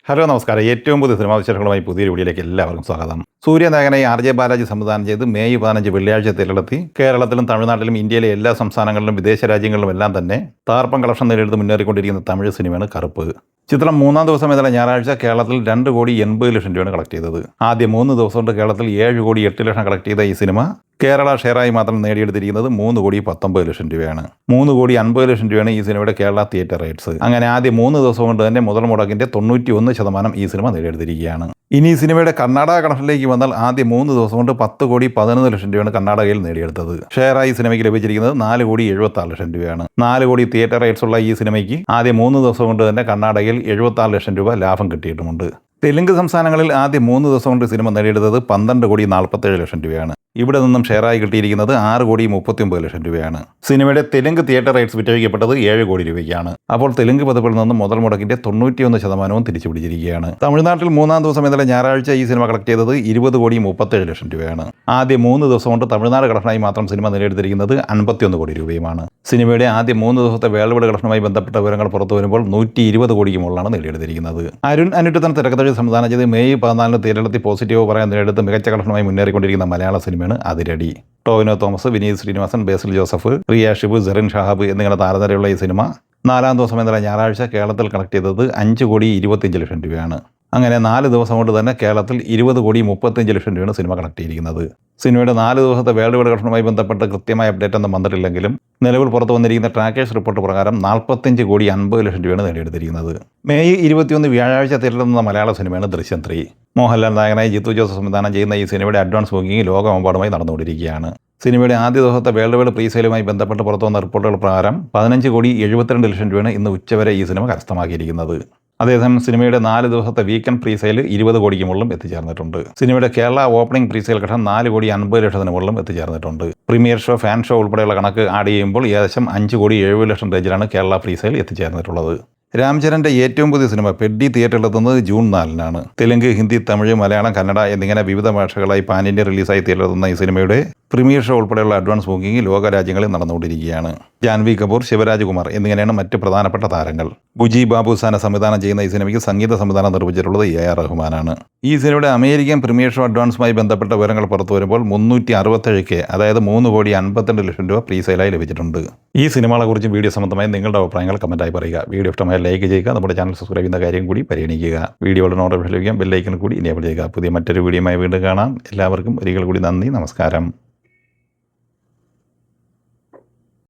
Hello നമസ്കാരം. ഏറ്റവും പുതിയ സിനിമാ വിശേഷങ്ങളുമായി പുതിയൊരു വീഡിയോയിലേക്ക് എല്ലാവർക്കും സ്വാഗതം. സൂര്യനായകനായി ആർ.ജെ. ബാലാജി സംവിധാനം ചെയ്ത് മെയ് 15 വെള്ളിയാഴ്ച തിരളെത്തി കേരളത്തിലും തമിഴ്നാട്ടിലും ഇന്ത്യയിലെ എല്ലാ സംസ്ഥാനങ്ങളിലും വിദേശ രാജ്യങ്ങളിലും എല്ലാം തന്നെ താർപ്പം കളക്ഷൻ നേടിയെടുത്ത് മുന്നേറിക്കൊണ്ടിരിക്കുന്ന തമിഴ് സിനിമയാണ് കറുപ്പ്. ചിത്രം മൂന്നാം ദിവസം ഇന്നലെ ഞായറാഴ്ച കേരളത്തിൽ 2,80,00,000 രൂപയാണ് കളക്ട് ചെയ്തത്. ആദ്യ 3 ദിവസം കൊണ്ട് കേരളത്തിൽ 7,08,00,000 കളക്ട് ചെയ്ത ഈ സിനിമ കേരള ഷെയറായി മാത്രം നേടിയെടുത്തിരിക്കുന്നത് 3,19,00,000 രൂപയാണ്. 3,50,00,000 രൂപയാണ് ഈ സിനിമയുടെ കേരള തിയേറ്റർ റൈറ്റ്സ്. അങ്ങനെ ആദ്യ 3 ദിവസം കൊണ്ട് തന്നെ മുതൽ മുടക്കിന്റെ 91% ഈ സിനിമ നേടിയെടുത്തിരിക്കുകയാണ്. ഇനി ഈ സിനിമയുടെ കർണാടക കളക്ഷനിലേക്ക് വന്നാൽ ആദ്യ 3 ദിവസം കൊണ്ട് 10,11,00,000 രൂപയാണ് കർണാടകയിൽ നേടിയെടുത്തത്. ഷെയറായി സിനിമയ്ക്ക് ലഭിച്ചിരിക്കുന്നത് 4,76,00,000 രൂപയാണ്. 4 കോടി തിയേറ്റർ റൈറ്റ്സ് ഉള്ള ഈ സിനിമയ്ക്ക് ആദ്യ 3 ദിവസം കൊണ്ട് തന്നെ കർണാടകയിൽ 76,00,000 രൂപ ലാഭം കിട്ടിയിട്ടുമുണ്ട്. തെലുങ്ക് സംസ്ഥാനങ്ങളിൽ ആദ്യ 3 ദിവസം കൊണ്ട് സിനിമ നേടിയെടുത്തത് 12,47,00,000 രൂപയാണ്. ഇവിടെ നിന്നും ഷെയറായി കിട്ടിയിരിക്കുന്നത് 6,39,00,000 രൂപയാണ്. സിനിമയുടെ തെലുങ്ക് തിയേറ്റർ റൈറ്റ്സ് വിറ്റഴിക്കപ്പെട്ടത് 7 കോടി രൂപയ്ക്കാണ്. അപ്പോൾ തെലുങ്ക് പതിപ്പിൽ നിന്നും മുതൽ മുടക്കിന്റെ 91% തിരിച്ചു പിടിച്ചിരിക്കുകയാണ്. തമിഴ്നാട്ടിൽ മൂന്നാം ദിവസം ഇന്നലെ ഞായറാഴ്ച ഈ സിനിമ കളക്ട് ചെയ്തത് 20,37,00,000 രൂപയാണ്. ആദ്യ 3 ദിവസം കൊണ്ട് തമിഴ്നാട് കളക്ഷനായി മാത്രം സിനിമ നേടിയെടുത്തിരിക്കുന്നത് 51 കോടി രൂപയുമാണ്. സിനിമയുടെ ആദ്യ 3 ദിവസത്തെ വേൾഡ് വൈഡ് കളക്ഷനുമായി ബന്ധപ്പെട്ട വിവരങ്ങൾ പുറത്തു വരുമ്പോൾ 120 കോടിക്ക് മുകളിലാണ് നേടിയെടുത്തിരിക്കുന്നത്. അരുൺ അനിരുദ്ധൻ തിരക്കഥയിൽ സംവിധാനം ചെയ്ത് മെയ് 14 കേരളത്തിൽ പോസിറ്റീവ് പറയാൻ നേടിയെടുത്ത് മികച്ച കളക്ഷനുമായി മുന്നേറിക്കൊണ്ടിരിക്കുന്ന മലയാള സിനിമയാണ് അതിരടി. ടോവിനോ തോമസ്, വിനീത് ശ്രീനിവാസൻ, ബേസിൽ ജോസഫ്, റിയ ഷിബു, സെറിൻ ഷഹാബ് എന്നിങ്ങനെ താരനിരയുള്ള ഈ സിനിമ 4-ാം ദിവസം ഇന്നലെ ഞായറാഴ്ച കേരളത്തിൽ കളക്ട് ചെയ്തത് 5,25,00,000 രൂപയാണ്. അങ്ങനെ 4 ദിവസം കൊണ്ട് തന്നെ കേരളത്തിൽ 20,35,00,000 രൂപയാണ് സിനിമ കളക്ട് ചെയ്തിരിക്കുന്നത്. സിനിമയുടെ 4 ദിവസത്തെ വേൾഡ് വൈഡ് കളക്ഷനുമായി ബന്ധപ്പെട്ട് കൃത്യമായ അപ്ഡേറ്റ് ഒന്നും വന്നിട്ടില്ലെങ്കിലും നിലവിൽ പുറത്തു വന്നിരിക്കുന്ന ട്രാക്കേഴ്സ് റിപ്പോർട്ട് പ്രകാരം 45,50,00,000 രൂപയാണ് നേടിയെടുത്തിരിക്കുന്നത്. മെയ് 21 വ്യാഴാഴ്ച തിരഞ്ഞെടുക്കുന്ന മലയാള സിനിമയാണ് ദൃശ്യം 3. മോഹൻലാൽ നായകനായി ജിത്തു ജോസഫ് സംവിധാനം ചെയ്യുന്ന ഈ സിനിമയുടെ അഡ്വാൻസ് ബുക്കിംഗ് ലോകമെമ്പാടുമായി നടന്നുകൊണ്ടിരിക്കുകയാണ്. സിനിമയുടെ ആദ്യ ദിവസത്തെ വേൾഡ് വൈഡ് പ്രീസെയിലുമായി ബന്ധപ്പെട്ട് പുറത്തു വന്ന റിപ്പോർട്ടുകൾ പ്രകാരം 15,72,00,000 രൂപയാണ് ഇന്ന് ഉച്ചവരെ ഈ സിനിമ കരസ്ഥമാക്കിയിരിക്കുന്നത്. അതേസമയം സിനിമയുടെ 4 ദിവസത്തെ വീക്കെൻഡ് പ്രീസെയിൽ 20 കോടിക്ക് മുകളിലും എത്തിച്ചേർന്നിട്ടുണ്ട്. സിനിമയുടെ കേരള ഓപ്പണിംഗ് പ്രീസെയിൽ ഘട്ടം 4,50,00,000 മുകളിലും എത്തിച്ചേർന്നിട്ടുണ്ട്. പ്രീമിയർ ഷോ, ഫാൻ ഷോ ഉൾപ്പെടെയുള്ള കണക്ക് ആഡ് ചെയ്യുമ്പോൾ ഏകദേശം 5,70,00,000 റേഞ്ചിലാണ് കേരള പ്രീസെയിൽ എത്തിച്ചേർന്നിട്ടുള്ളത്. രാംചരൻ്റെ ഏറ്റവും പുതിയ സിനിമ പെഡ്ഡി തിയേറ്ററിലെത്തുന്നത് ജൂൺ 4-നാണ്. തെലുങ്ക്, ഹിന്ദി, തമിഴ്, മലയാളം, കന്നഡ എന്നിങ്ങനെ വിവിധ ഭാഷകളായി പാൻ ഇന്ത്യ റിലീസായി തിയേറ്ററിലെത്തുന്ന ഈ സിനിമയുടെ പ്രീമിയർ ഷോ ഉൾപ്പെടെയുള്ള അഡ്വാൻസ് ബുക്കിംഗ് ലോക രാജ്യങ്ങളിൽ നടന്നുകൊണ്ടിരിക്കുകയാണ്. ജാൻവി കപൂർ, ശിവരാജ് കുമാർ എന്നിങ്ങനെയാണ് മറ്റ് പ്രധാനപ്പെട്ട താരങ്ങൾ. ബുജി ബാബുസാന സംവിധാനം ചെയ്യുന്ന ഈ സിനിമയ്ക്ക് സംഗീത സംവിധാനം നിർവഹിച്ചിട്ടുള്ളത് A.R. റഹ്മാനാണ്. ഈ സിനിമയുടെ അമേരിക്കൻ പ്രീമിയർ ഷോ അഡ്വാൻസുമായി ബന്ധപ്പെട്ട വിവരങ്ങൾ പുറത്തു വരുമ്പോൾ 367K, അതായത് 3,52,00,000 രൂപ പ്രീസെയിലായി ലഭിച്ചിട്ടുണ്ട്. ഈ സിനിമകളെക്കുറിച്ച് വീഡിയോ സംബന്ധമായി നിങ്ങളുടെ അഭിപ്രായങ്ങൾ കമൻറ്റായി പറയുക. വീഡിയോ ഇഷ്ടമായ ലൈക്ക് ചെയ്യുക. നമ്മുടെ ചാനൽ സബ്സ്ക്രൈബ് ചെയ്യുന്ന കാര്യം കൂടി പരിഗണിക്കുക. വീഡിയോയുടെ നോട്ടിഫിക്കേഷൻ ലഭിക്കാൻ ബെല്ലൈക്കൺ കൂടി എനേബിൾ ചെയ്യുക. പുതിയ മറ്റൊരു വീഡിയോയുമായി വീണ്ടും കാണാം. എല്ലാവർക്കും ഒരിക്കൽ കൂടി നന്ദി, നമസ്കാരം.